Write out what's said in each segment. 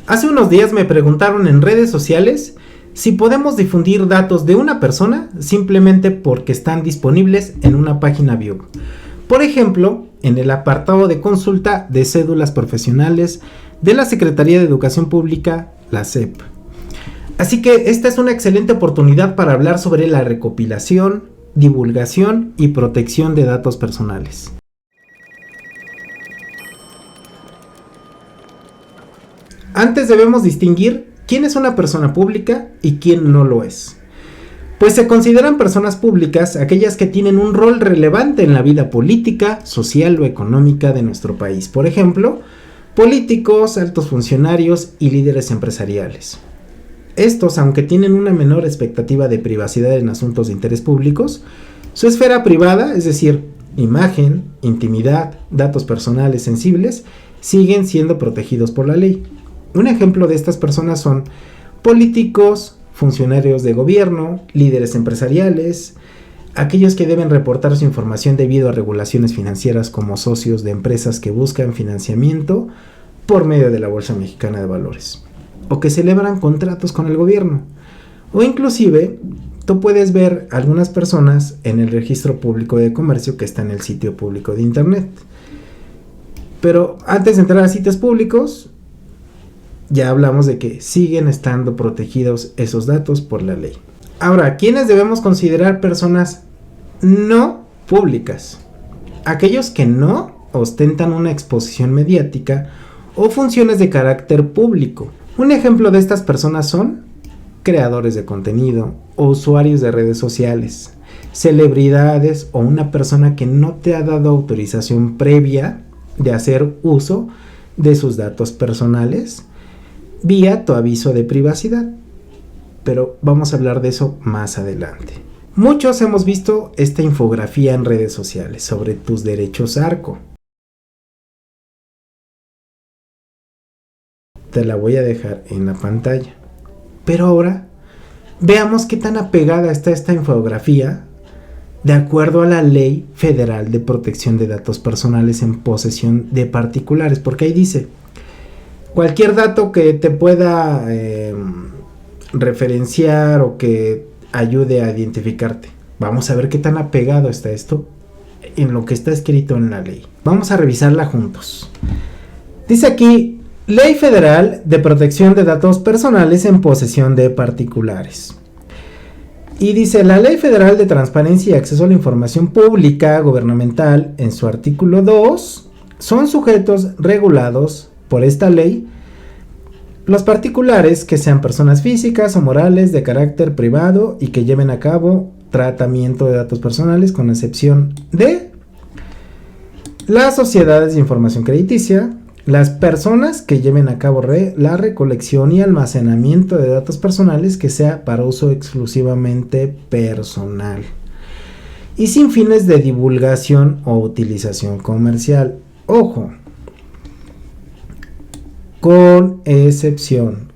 Hace unos días me preguntaron en redes sociales si podemos difundir datos de una persona simplemente porque están disponibles en una página web. Por ejemplo, en el apartado de consulta de cédulas profesionales de la Secretaría de Educación Pública, la SEP. Así que esta es una excelente oportunidad para hablar sobre la recopilación, divulgación y protección de datos personales. Antes debemos distinguir quién es una persona pública y quién no lo es. Pues se consideran personas públicas aquellas que tienen un rol relevante en la vida política, social o económica de nuestro país. Por ejemplo, políticos, altos funcionarios y líderes empresariales. Estos, aunque tienen una menor expectativa de privacidad en asuntos de interés públicos, su esfera privada, es decir, imagen, intimidad, datos personales sensibles, siguen siendo protegidos por la ley. Un ejemplo de estas personas son políticos, funcionarios de gobierno, líderes empresariales, aquellos que deben reportar su información debido a regulaciones financieras como socios de empresas que buscan financiamiento por medio de la Bolsa Mexicana de Valores, o que celebran contratos con el gobierno, o inclusive tú puedes ver algunas personas en el registro público de comercio que está en el sitio público de internet. Pero antes de entrar a sitios públicos, ya hablamos de que siguen estando protegidos esos datos por la ley. Ahora, ¿quiénes debemos considerar personas no públicas? Aquellos que no ostentan una exposición mediática o funciones de carácter público. Un ejemplo de estas personas son creadores de contenido o usuarios de redes sociales, celebridades o una persona que no te ha dado autorización previa de hacer uso de sus datos personales vía tu aviso de privacidad. Pero vamos a hablar de eso más adelante. Muchos hemos visto esta infografía en redes sociales sobre tus derechos ARCO. Te la voy a dejar en la pantalla. Pero ahora veamos qué tan apegada está esta infografía de acuerdo a la Ley Federal de Protección de Datos Personales en posesión de particulares, porque ahí dice: cualquier dato que te pueda referenciar o que ayude a identificarte. Vamos a ver qué tan apegado está esto en lo que está escrito en la ley. Vamos a revisarla juntos. Dice aquí: Ley Federal de Protección de Datos Personales en posesión de particulares. Y dice: la Ley Federal de Transparencia y Acceso a la Información Pública Gubernamental, en su artículo 2, son sujetos regulados por esta ley los particulares que sean personas físicas o morales de carácter privado y que lleven a cabo tratamiento de datos personales, con excepción de las sociedades de información crediticia, las personas que lleven a cabo la recolección y almacenamiento de datos personales que sea para uso exclusivamente personal y sin fines de divulgación o utilización comercial. Ojo, con excepción.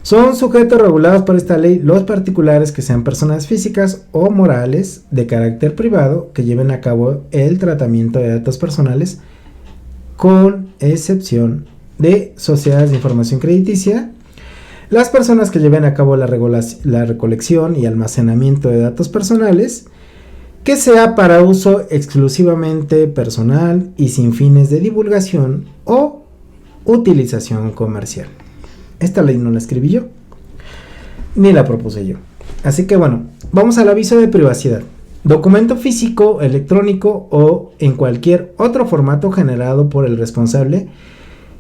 Son sujetos regulados por esta ley los particulares que sean personas físicas o morales de carácter privado que lleven a cabo el tratamiento de datos personales, con excepción de sociedades de información crediticia, las personas que lleven a cabo la recolección y almacenamiento de datos personales que sea para uso exclusivamente personal y sin fines de divulgación o utilización comercial. Esta ley no la escribí yo, ni la propuse yo. Así que bueno, vamos al aviso de privacidad. Documento físico, electrónico o en cualquier otro formato generado por el responsable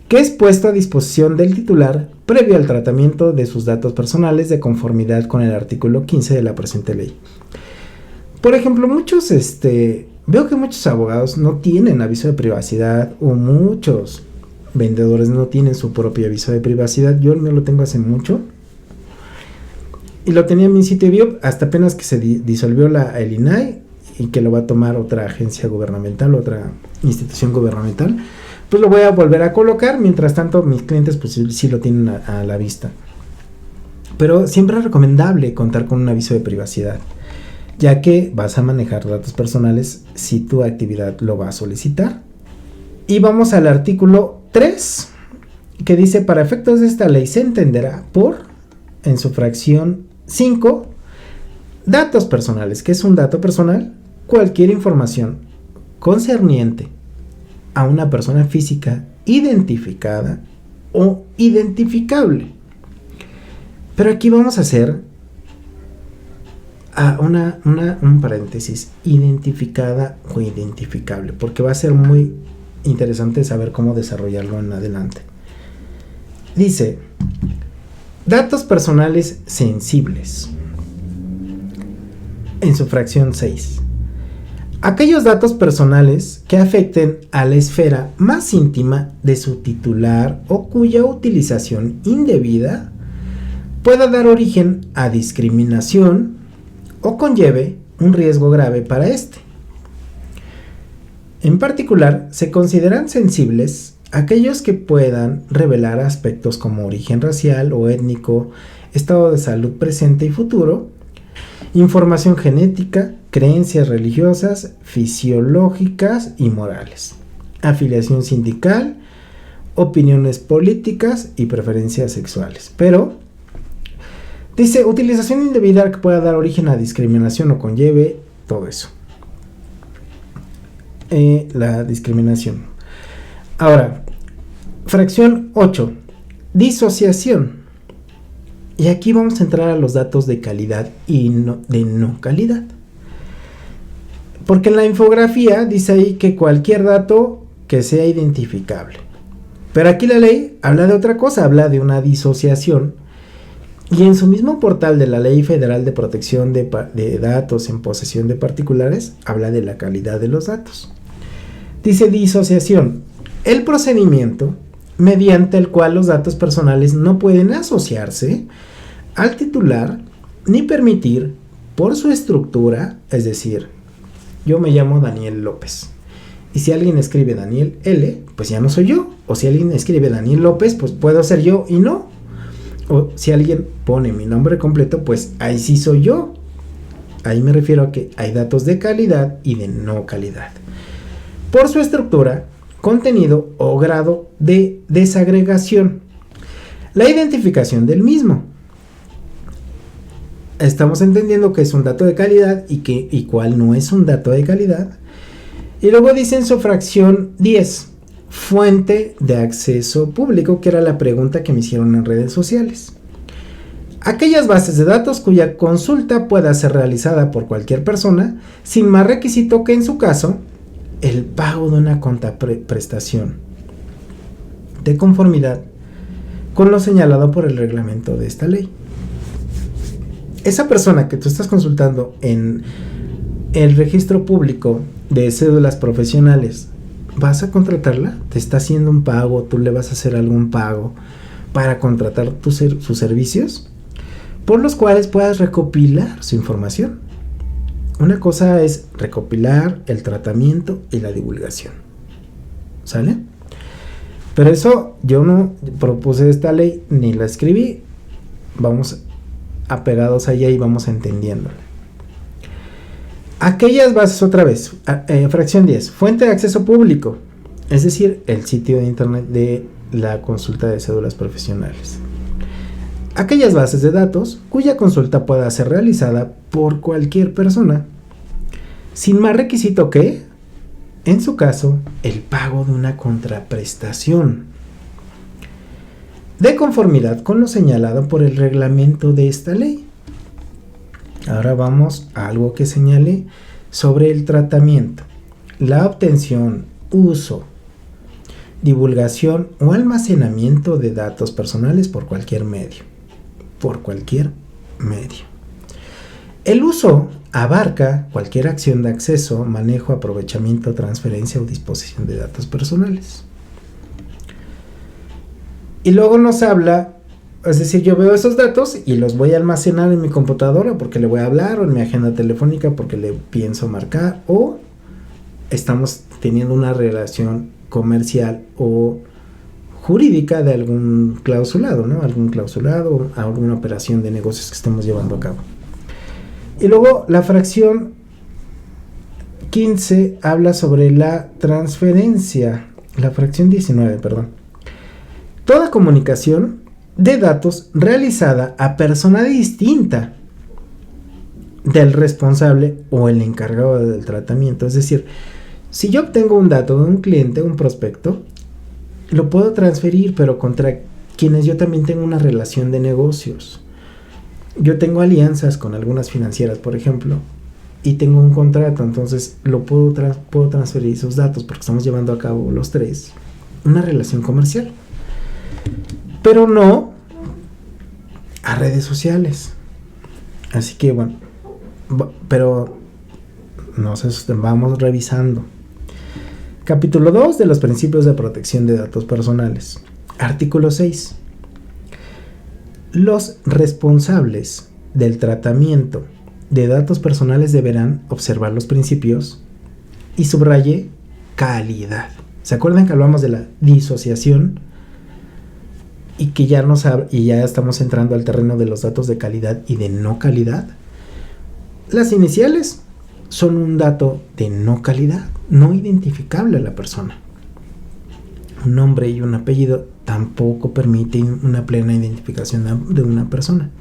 que es puesto a disposición del titular previo al tratamiento de sus datos personales de conformidad con el artículo 15 de la presente ley. Por ejemplo, veo que muchos abogados no tienen aviso de privacidad, o muchos vendedores no tienen su propio aviso de privacidad. Yo no lo tengo hace mucho y lo tenía en mi sitio web hasta apenas que se disolvió el INAI y que lo va a tomar otra agencia gubernamental, otra institución gubernamental. Pues lo voy a volver a colocar. Mientras tanto, mis clientes pues sí lo tienen a la vista. Pero siempre es recomendable contar con un aviso de privacidad, ya que vas a manejar datos personales si tu actividad lo va a solicitar. Y vamos al artículo 3 que dice: para efectos de esta ley se entenderá por, en su fracción 5, datos personales. ¿Qué es un dato personal? Cualquier información concerniente a una persona física identificada o identificable. Pero aquí vamos a hacer un paréntesis: identificada o identificable, porque va a ser muy interesante saber cómo desarrollarlo en adelante. Dice: datos personales sensibles. En su fracción 6, aquellos datos personales que afecten a la esfera más íntima de su titular o cuya utilización indebida pueda dar origen a discriminación o conlleve un riesgo grave para éste. En particular, se consideran sensibles aquellos que puedan revelar aspectos como origen racial o étnico, estado de salud presente y futuro, información genética, creencias religiosas, fisiológicas y morales, afiliación sindical, opiniones políticas y preferencias sexuales. Pero dice: utilización indebida que pueda dar origen a discriminación o conlleve todo eso. La discriminación. Ahora, fracción 8, disociación. Y aquí vamos a entrar a los datos de calidad y de no calidad. Porque en la infografía dice ahí que cualquier dato que sea identificable. Pero aquí la ley habla de otra cosa, habla de una disociación. Y en su mismo portal de la Ley Federal de Protección de Datos en Posesión de Particulares, habla de la calidad de los datos. Dice: disociación: el procedimiento mediante el cual los datos personales no pueden asociarse al titular ni permitir por su estructura, es decir, yo me llamo Daniel López, y si alguien escribe Daniel L, pues ya no soy yo, o si alguien escribe Daniel López, pues puedo ser yo y no, o si alguien pone mi nombre completo, pues ahí sí soy yo. Ahí me refiero a que hay datos de calidad y de no calidad por su estructura, contenido o grado de desagregación, la identificación del mismo. Estamos entendiendo que es un dato de calidad y cuál no es un dato de calidad. Y luego dice en su fracción 10, fuente de acceso público, que era la pregunta que me hicieron en redes sociales. Aquellas bases de datos cuya consulta pueda ser realizada por cualquier persona sin más requisito que, en su caso, el pago de una contraprestación de conformidad con lo señalado por el reglamento de esta ley. Esa persona que tú estás consultando en el registro público de cédulas profesionales, ¿vas a contratarla? ¿Te está haciendo un pago? ¿Tú le vas a hacer algún pago para contratar sus servicios? Por los cuales puedas recopilar su información. Una cosa es recopilar el tratamiento y la divulgación. ¿Sale? Pero eso yo no propuse esta ley ni la escribí. Vamos apegados allá y vamos entendiéndola. Aquellas bases, otra vez, fracción 10, fuente de acceso público, es decir, el sitio de internet de la consulta de cédulas profesionales. Aquellas bases de datos cuya consulta pueda ser realizada por cualquier persona, sin más requisito que, en su caso, el pago de una contraprestación, de conformidad con lo señalado por el reglamento de esta ley. Ahora vamos a algo que señale sobre el tratamiento, la obtención, uso, divulgación o almacenamiento de datos personales por cualquier medio. El uso abarca cualquier acción de acceso, manejo, aprovechamiento, transferencia o disposición de datos personales. Y luego nos habla, es decir, yo veo esos datos y los voy a almacenar en mi computadora porque le voy a hablar, o en mi agenda telefónica porque le pienso marcar, o estamos teniendo una relación comercial o jurídica de algún clausulado, ¿no? Algún clausulado, alguna operación de negocios que estemos llevando a cabo. Y luego la fracción 15 habla sobre la transferencia, la fracción 19, perdón. Toda comunicación de datos realizada a persona distinta del responsable o el encargado del tratamiento. Es decir, si yo obtengo un dato de un cliente, un prospecto, lo puedo transferir, pero contra quienes yo también tengo una relación de negocios. Yo tengo alianzas con algunas financieras, por ejemplo, y tengo un contrato, entonces puedo transferir esos datos porque estamos llevando a cabo los tres una relación comercial, pero no a redes sociales. Así que bueno, pero nos vamos revisando. Capítulo 2 de los principios de protección de datos personales. Artículo 6. Los responsables del tratamiento de datos personales deberán observar los principios y subraye calidad. ¿Se acuerdan que hablamos de la disociación? Y que ya estamos entrando al terreno de los datos de calidad y de no calidad. Las iniciales son un dato de no calidad, no identificable a la persona. Un nombre y un apellido tampoco permiten una plena identificación de una persona.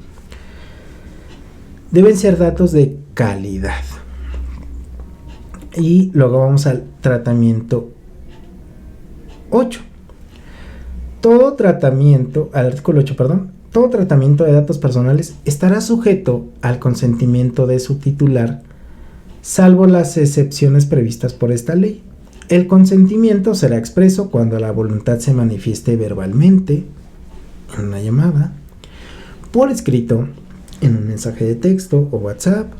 Deben ser datos de calidad. Y luego vamos al tratamiento 8. Artículo 8, todo tratamiento de datos personales estará sujeto al consentimiento de su titular, salvo las excepciones previstas por esta ley. El consentimiento será expreso cuando la voluntad se manifieste verbalmente, en una llamada, por escrito, en un mensaje de texto o WhatsApp,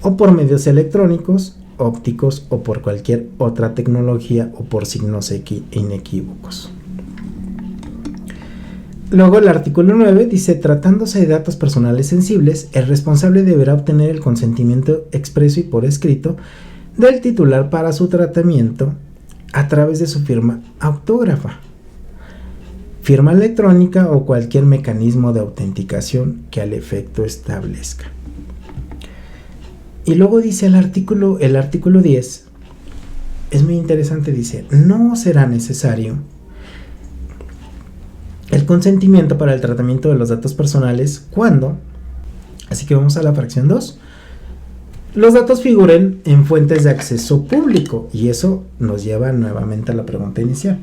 o por medios electrónicos, ópticos o por cualquier otra tecnología o por signos inequívocos. Luego el artículo 9 dice, tratándose de datos personales sensibles, el responsable deberá obtener el consentimiento expreso y por escrito del titular para su tratamiento a través de su firma autógrafa, firma electrónica o cualquier mecanismo de autenticación que al efecto establezca. Y luego dice el artículo 10, es muy interesante, dice, no será necesario el consentimiento para el tratamiento de los datos personales cuando, así que vamos a la fracción 2, los datos figuren en fuentes de acceso público, y eso nos lleva nuevamente a la pregunta inicial.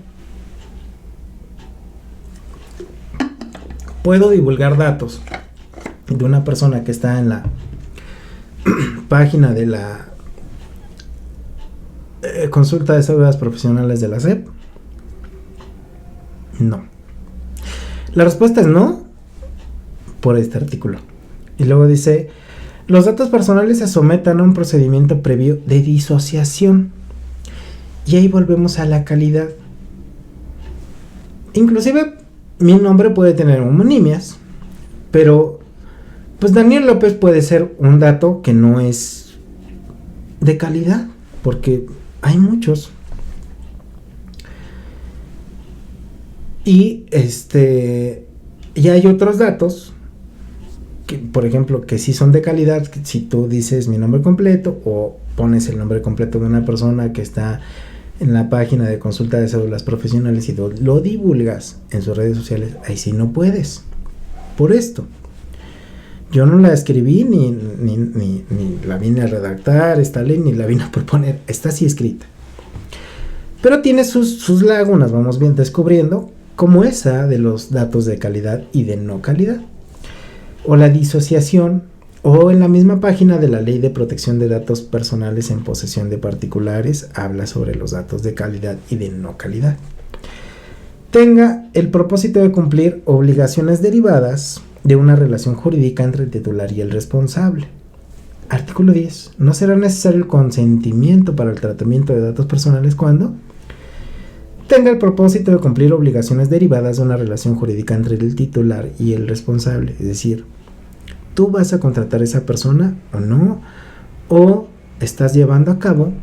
¿Puedo divulgar datos de una persona que está en la página de la consulta de cédulas profesionales de la SEP? No. La respuesta es no, por este artículo. Y luego dice, los datos personales se sometan a un procedimiento previo de disociación. Y ahí volvemos a la calidad. Inclusive, mi nombre puede tener homonimias, pero pues Daniel López puede ser un dato que no es de calidad, porque hay muchos. Y y hay otros datos que, por ejemplo, que sí son de calidad. Si tú dices mi nombre completo o pones el nombre completo de una persona que está en la página de consulta de cédulas profesionales y lo divulgas en sus redes sociales, ahí sí no puedes. Por esto, yo no la escribí ni la vine a redactar esta ley, ni la vine a proponer, está así escrita. Pero tiene sus lagunas, vamos bien descubriendo, como esa de los datos de calidad y de no calidad, o la disociación, o en la misma página de la Ley de Protección de Datos Personales en posesión de particulares, habla sobre los datos de calidad y de no calidad. Tenga el propósito de cumplir obligaciones derivadas de una relación jurídica entre el titular y el responsable. Artículo 10. No será necesario el consentimiento para el tratamiento de datos personales cuando tenga el propósito de cumplir obligaciones derivadas de una relación jurídica entre el titular y el responsable. Es decir, tú vas a contratar a esa persona o no, o estás llevando a cabo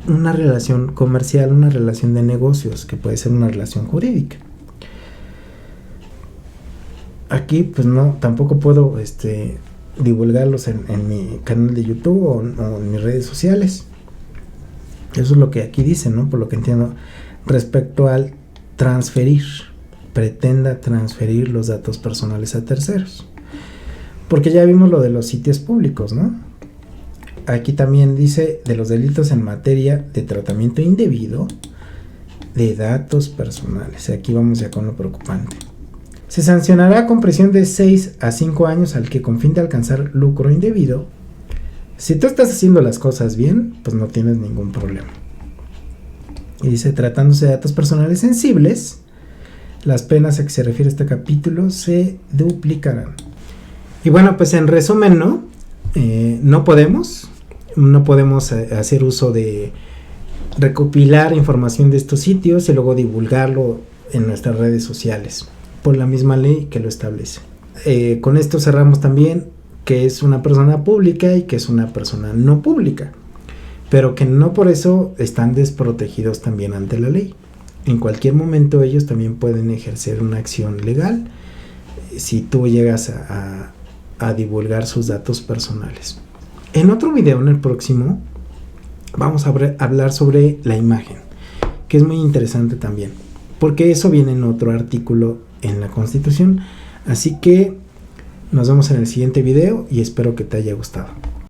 una relación comercial, una relación de negocios, que puede ser una relación jurídica. Aquí pues no, tampoco puedo divulgarlos en mi canal de YouTube o en mis redes sociales. Eso es lo que aquí dice, ¿no? Por lo que entiendo respecto al pretenda transferir los datos personales a terceros. Porque ya vimos lo de los sitios públicos, ¿no? Aquí también dice de los delitos en materia de tratamiento indebido de datos personales. Aquí vamos ya con lo preocupante. Se sancionará con prisión de 6 a 5 años al que con fin de alcanzar lucro indebido. Si tú estás haciendo las cosas bien, pues no tienes ningún problema. Y dice, tratándose de datos personales sensibles, las penas a que se refiere este capítulo se duplicarán. Y bueno, pues en resumen, ¿no? No podemos hacer uso de recopilar información de estos sitios y luego divulgarlo en nuestras redes sociales, por la misma ley que lo establece. Con esto cerramos también que es una persona pública y que es una persona no pública, pero que no por eso están desprotegidos también ante la ley. En cualquier momento ellos también pueden ejercer una acción legal si tú llegas a divulgar sus datos personales. En otro video, en el próximo, vamos a hablar sobre la imagen, que es muy interesante también, porque eso viene en otro artículo en la Constitución. Así que nos vemos en el siguiente video y espero que te haya gustado.